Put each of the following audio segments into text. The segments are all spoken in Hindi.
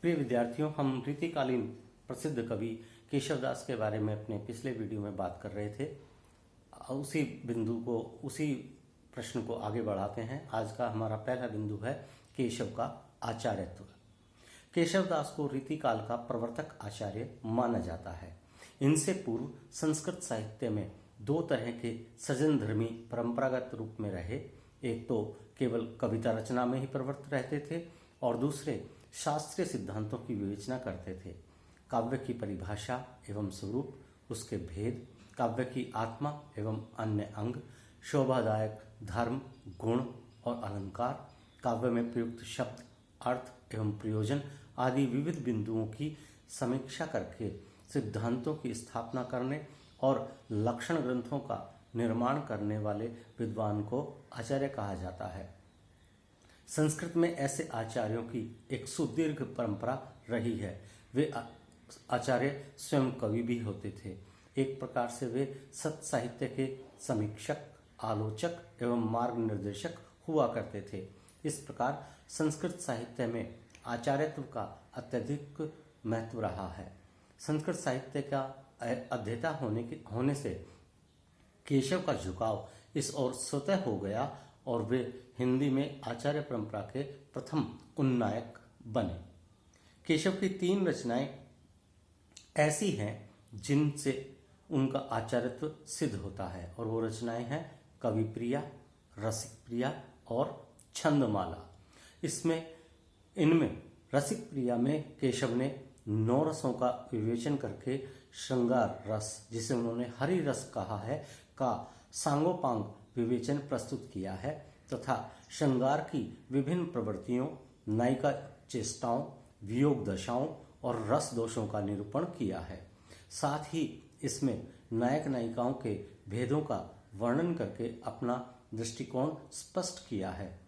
प्रिय विद्यार्थियों, हम रीतिकालीन प्रसिद्ध कवि केशवदास के बारे में अपने पिछले वीडियो में बात कर रहे थे। उसी प्रश्न को आगे बढ़ाते हैं। आज का हमारा पहला बिंदु है केशव का आचार्यत्व। केशवदास को रीतिकाल का प्रवर्तक आचार्य माना जाता है। इनसे पूर्व संस्कृत साहित्य में दो तरह के सृजनधर्मी परंपरागत रूप में रहे। एक तो केवल कविता रचना में ही प्रवृत्त रहते थे और दूसरे शास्त्रीय सिद्धांतों की विवेचना करते थे। काव्य की परिभाषा एवं स्वरूप, उसके भेद, काव्य की आत्मा एवं अन्य अंग, शोभादायक धर्म, गुण और अलंकार, काव्य में प्रयुक्त शब्द, अर्थ एवं प्रयोजन आदि विविध बिंदुओं की समीक्षा करके सिद्धांतों की स्थापना करने और लक्षण ग्रंथों का निर्माण करने वाले विद्वान को आचार्य कहा जाता है। संस्कृत में ऐसे आचार्यों की एक सुदीर्घ परंपरा रही है। वे आचार्य स्वयं कवि भी होते थे। एक प्रकार से वे सत साहित्य के समीक्षक, आलोचक एवं मार्ग निर्देशक हुआ करते थे। इस प्रकार संस्कृत साहित्य में आचार्यत्व का अत्यधिक महत्व रहा है। संस्कृत साहित्य का अध्येता होने से केशव का झुकाव इस ओर स्वतः हो गया और वे हिंदी में आचार्य परंपरा के प्रथम उन्नायक बने। केशव की 3 रचनाएं ऐसी हैं जिनसे उनका आचार्यत्व सिद्ध होता है और वो रचनाएं हैं कविप्रिया, रसिकप्रिया और छंदमाला। इनमें रसिकप्रिया में केशव ने 9 रसों का विवेचन करके श्रृंगार रस, जिसे उन्होंने हरि रस कहा है, का सांगोपांग विवेचन प्रस्तुत किया है तथा श्रृंगार की विभिन्न प्रवृत्तियों, नायिका चेष्टाओं, वियोग दशाओं और रस दोषों का निरूपण किया है। साथ ही इसमें नायक नायिकाओं के भेदों का वर्णन करके अपना दृष्टिकोण स्पष्ट किया है।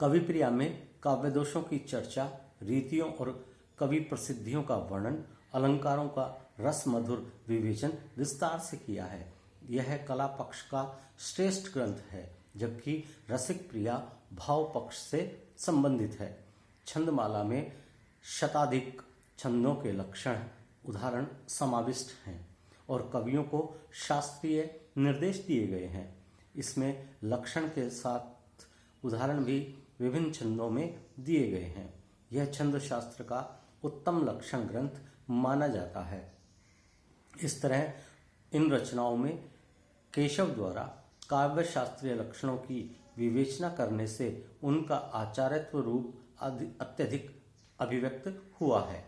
कविप्रिया में काव्य दोषों की चर्चा, रीतियों और कवि प्रसिद्धियों का वर्णन, अलंकारों का रस मधुर विवेचन विस्तार से किया है। यह कला पक्ष का श्रेष्ठ ग्रंथ है, जबकि रसिक प्रिया भाव पक्ष से संबंधित है। छंदमाला में शताधिक छंदों के लक्षण उदाहरण समाविष्ट हैं और कवियों को शास्त्रीय निर्देश दिए गए हैं। इसमें लक्षण के साथ उदाहरण भी विभिन्न छंदों में दिए गए हैं। यह छंद शास्त्र का उत्तम लक्षण ग्रंथ माना जाता है। इस तरह इन रचनाओं में केशव द्वारा काव्य शास्त्रीय लक्षणों की विवेचना करने से उनका आचार्यत्व रूप अत्यधिक अभिव्यक्त हुआ है।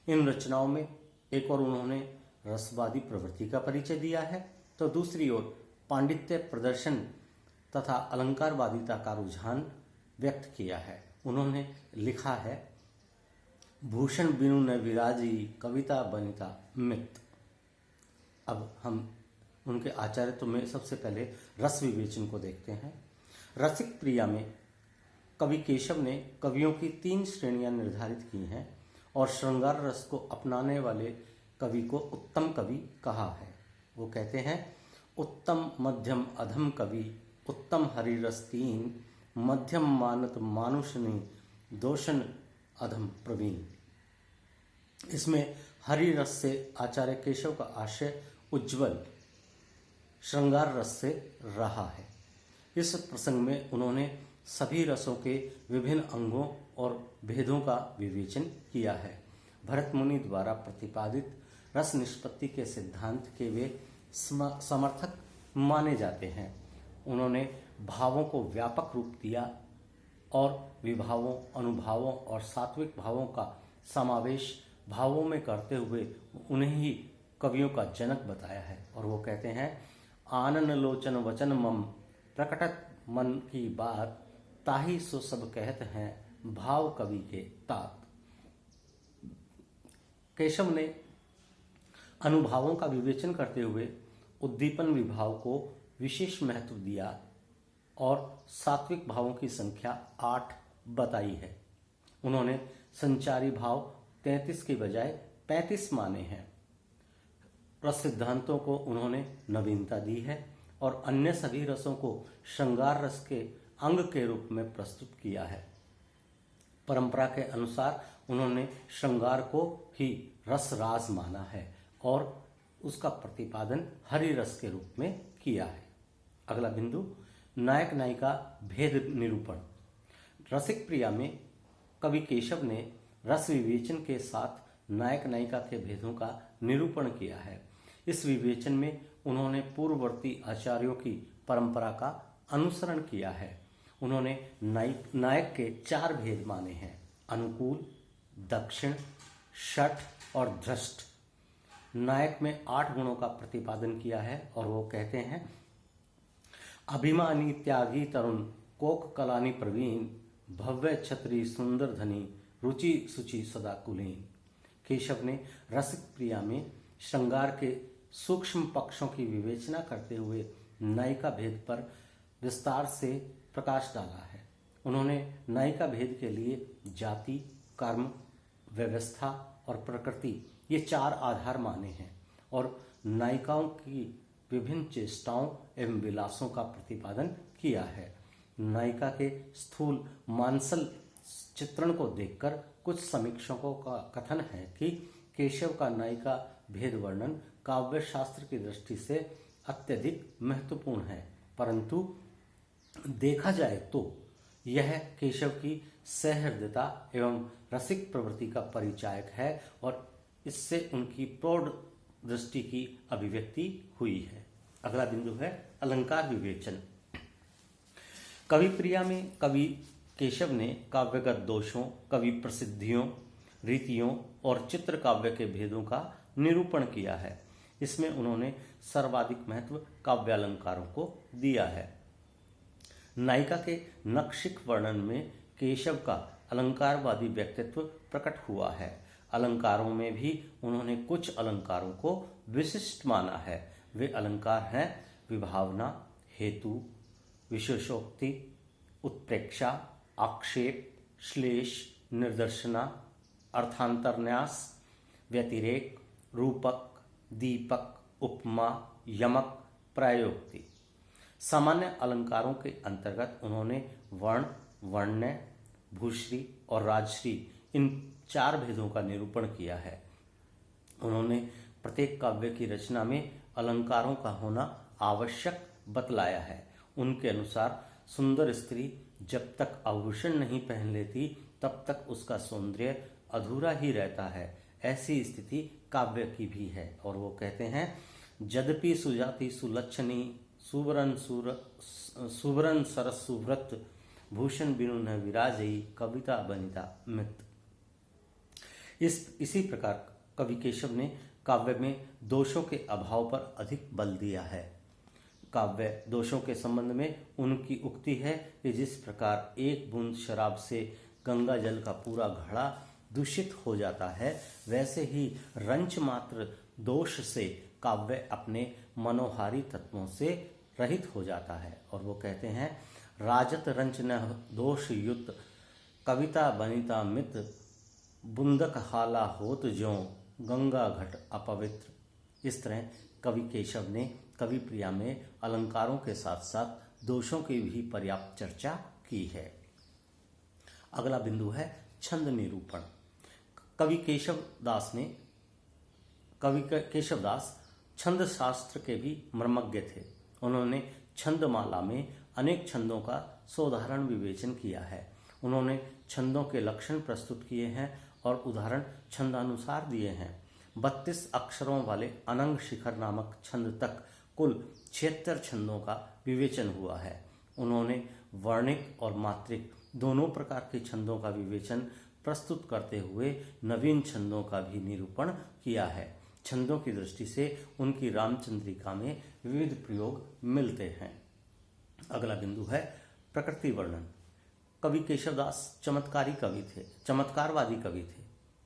इन रचनाओं में एक और उन्होंने रसवादी प्रवृत्ति का परिचय दिया है, तो दूसरी ओर पांडित्य प्रदर्शन तथा अलंकारवादिता का रुझान व्यक्त किया है। उन्होंने लिखा है, भूषण बिनु न विराजी, कविता बनिता मित। अब हम उनके आचार्यत्व में सबसे पहले रस विवेचन को देखते हैं। रसिक प्रिया में कवि केशव ने कवियों की 3 श्रेणियां निर्धारित की हैं और श्रृंगार रस को अपनाने वाले कवि को उत्तम कवि कहा है। वो कहते हैं, उत्तम मध्यम अधम कवि, उत्तम हरिरस 3, मध्यम मानत मानुषनी, दोषण अधम प्रवीण। इसमें हरिरस से आचार्य केशव का आशय उज्ज्वल श्रृंगार रस से रहा है। इस प्रसंग में उन्होंने सभी रसों के विभिन्न अंगों और भेदों का विवेचन किया है। भरत मुनि द्वारा प्रतिपादित रस निष्पत्ति के सिद्धांत के वे समर्थक माने जाते हैं। उन्होंने भावों को व्यापक रूप दिया और विभावों, अनुभावों और सात्विक भावों का समावेश भावों में करते हुए उन्हें ही कवियों का जनक बताया है। और वो कहते हैं, आनन लोचन वचन मम, प्रकटत मन की बात, ताही सो सब कहत हैं, भाव कवि के तात। केशव ने अनुभावों का विवेचन करते हुए उद्दीपन विभाव को विशेष महत्व दिया और सात्विक भावों की संख्या 8 बताई है। उन्होंने संचारी भाव 33 के बजाय 35 माने हैं। रस सिद्धांतों को उन्होंने नवीनता दी है और अन्य सभी रसों को श्रृंगार रस के अंग के रूप में प्रस्तुत किया है। परंपरा के अनुसार उन्होंने श्रृंगार को ही रसराज माना है और उसका प्रतिपादन हरि रस के रूप में किया है। अगला बिंदु, नायक नायिका भेद निरूपण। रसिक प्रिया में कवि केशव ने रस विवेचन के साथ नायक नायिका के भेदों का निरूपण किया है। इस विवेचन में उन्होंने पूर्ववर्ती आचार्यों की परंपरा का अनुसरण किया है। उन्होंने नायक के 4 भेद माने हैं: अनुकूल, दक्षिण, शठ और धृष्ट। नायक में 8 गुणों का प्रतिपादन किया है और वो कहते हैं, अभिमानी त्यागी तरुण, कोक कलानी प्रवीण, भव्य छत्री सुंदर धनी, रुचि सुचि सदा कुलीन। केशव ने रसिक प्रिया में श्रृंगार के सूक्ष्म पक्षों की विवेचना करते हुए नायिका भेद पर विस्तार से प्रकाश डाला है। उन्होंने नायिका भेद के लिए जाति, कर्म, व्यवस्था और प्रकृति ये 4 आधार माने हैं और नायिकाओं की विभिन्न चेष्टाओं एवं विलासों का प्रतिपादन किया है। नायिका के स्थूल मानसल चित्रण को देखकर कुछ समीक्षकों का कथन है कि केशव का नायिका भेद वर्णन काव्य शास्त्र की दृष्टि से अत्यधिक महत्वपूर्ण है, परंतु देखा जाए तो यह केशव की सहृदयता एवं रसिक प्रवृत्ति का परिचायक है और इससे उनकी प्रौढ़ दृष्टि की अभिव्यक्ति हुई है। अगला बिंदु है अलंकार विवेचन। कवि प्रिया में कवि केशव ने काव्यगत दोषों, कवि प्रसिद्धियों, रीतियों और चित्र काव्य के भेदों का निरूपण किया है। इसमें उन्होंने सर्वाधिक महत्व काव्यालंकारों को दिया है। नायिका के नक्षिक वर्णन में केशव का अलंकारवादी व्यक्तित्व प्रकट हुआ है। अलंकारों में भी उन्होंने कुछ अलंकारों को विशिष्ट माना है। वे अलंकार हैं विभावना, हेतु, विशेषोक्ति, उत्प्रेक्षा, आक्षेप, श्लेष, निर्दर्शना, अर्थांतरन्यास, व्यतिरेक, रूपक, दीपक, उपमा, यमक, प्रायोक्ति। सामान्य अलंकारों के अंतर्गत उन्होंने वर्ण, वर्ण्य, भूश्री और राजश्री इन 4 भेदों का निरूपण किया है। उन्होंने प्रत्येक काव्य की रचना में अलंकारों का होना आवश्यक बतलाया है। उनके अनुसार सुंदर स्त्री जब तक आभूषण नहीं पहन लेती तब तक उसका सौंदर्य अधूरा ही रहता है। ऐसी स्थिति काव्य की भी है और वो कहते हैं, यद्यपि सुजाति सुलक्षणी, सुवरन सरस सुव्रत, भूषण बिनु न विराजई, कविता बनिता मित। इसी प्रकार कवि केशव ने काव्य में दोषों के अभाव पर अधिक बल दिया है। काव्य दोषों के संबंध में उनकी उक्ति है कि जिस प्रकार एक बूंद शराब से गंगा जल का पूरा घड़ा दूषित हो जाता है, वैसे ही रंच मात्र दोष से काव्य अपने मनोहारी तत्वों से रहित हो जाता है। और वो कहते हैं, राजत रंच न दोष युक्त, कविता बनिता मित, बुंदक हाला होत ज्यों, गंगा घट अपवित्र। इस तरह कवि केशव ने कवि प्रिया में अलंकारों के साथ साथ दोषों की भी पर्याप्त चर्चा की है। अगला बिंदु है छंद निरूपण। कवि केशवदास छंद शास्त्र के भी मर्मज्ञ थे। उन्होंने छंदमाला में अनेक छंदों का सोदाहरण विवेचन किया है। उन्होंने छंदों के लक्षण प्रस्तुत किए हैं और उदाहरण छंदानुसार दिए हैं। 32 अक्षरों वाले अनंग शिखर नामक छंद तक कुल 76 छंदों का विवेचन हुआ है। उन्होंने वर्णिक और मात्रिक दोनों प्रकार के छंदों का विवेचन प्रस्तुत करते हुए नवीन छंदों का भी निरूपण किया है। छंदों की दृष्टि से उनकी रामचंद्रिका में विविध प्रयोग मिलते हैं। अगला बिंदु है प्रकृति वर्णन। कवि केशवदास चमत्कारवादी कवि थे,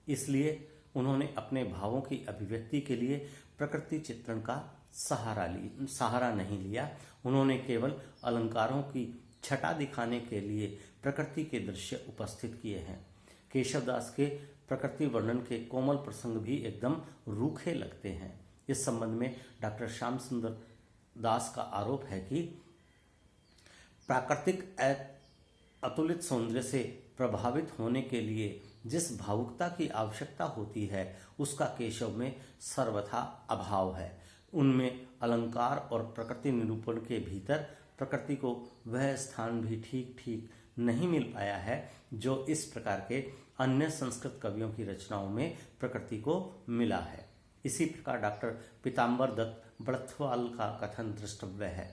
इसलिए उन्होंने अपने भावों की अभिव्यक्ति के लिए प्रकृति चित्रण का सहारा नहीं लिया। उन्होंने केवल अलंकारों की छटा दिखाने के लिए प्रकृति के दृश्य उपस्थित किए हैं। केशवदास के प्रकृति वर्णन के कोमल प्रसंग भी एकदम रूखे लगते हैं। इस संबंध में डॉक्टर श्याम सुंदर दास का आरोप है कि प्राकृतिक अतुलित सौंदर्य से प्रभावित होने के लिए जिस भावुकता की आवश्यकता होती है उसका केशव में सर्वथा अभाव है। उनमें अलंकार और प्रकृति निरूपण के भीतर प्रकृति को वह स्थान भी ठीक ठीक नहीं मिल पाया है जो इस प्रकार के अन्य संस्कृत कवियों की रचनाओं में प्रकृति को मिला है। इसी प्रकार डॉक्टर पीताम्बर दत्त बड़थवाल का कथन द्रष्टव्य है।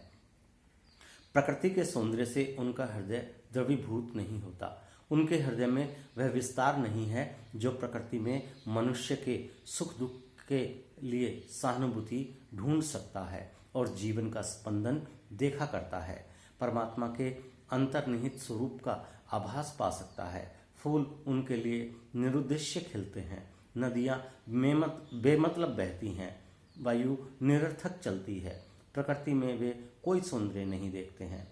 प्रकृति के सौंदर्य से उनका हृदय द्रवीभूत नहीं होता। उनके हृदय में वह विस्तार नहीं है जो प्रकृति में मनुष्य के सुख दुख के लिए सहानुभूति ढूंढ सकता है और जीवन का स्पंदन देखा करता है, परमात्मा के अंतर्निहित स्वरूप का आभास पा सकता है। फूल उनके लिए निरुद्देश्य खिलते हैं, नदियाँ बेमतलब बहती हैं, वायु निरर्थक चलती है, प्रकृति में वे कोई सौंदर्य नहीं देखते हैं।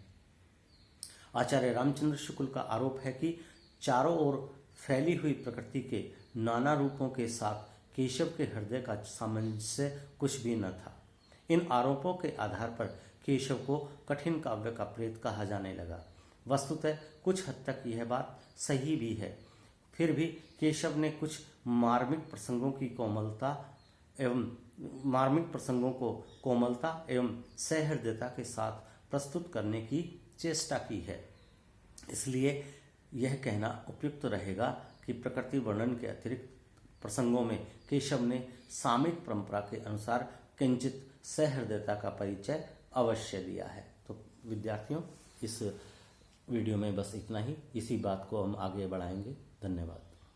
आचार्य रामचंद्र शुक्ल का आरोप है कि चारों ओर फैली हुई प्रकृति के नाना रूपों के साथ केशव के हृदय का सामंजस्य कुछ भी न था। इन आरोपों के आधार पर केशव को कठिन काव्य का प्रेत कहा जाने लगा। वस्तुतः कुछ हद तक यह बात सही भी है। फिर भी केशव ने कुछ मार्मिक प्रसंगों को कोमलता एवं सहृदयता के साथ प्रस्तुत करने की चेष्टा की है। इसलिए यह कहना उपयुक्त रहेगा कि प्रकृति वर्णन के अतिरिक्त प्रसंगों में केशव ने सामयिक परंपरा के अनुसार किंचित सहृदयता का परिचय अवश्य दिया है। तो विद्यार्थियों, इस वीडियो में बस इतना ही। इसी बात को हम आगे बढ़ाएंगे। धन्यवाद।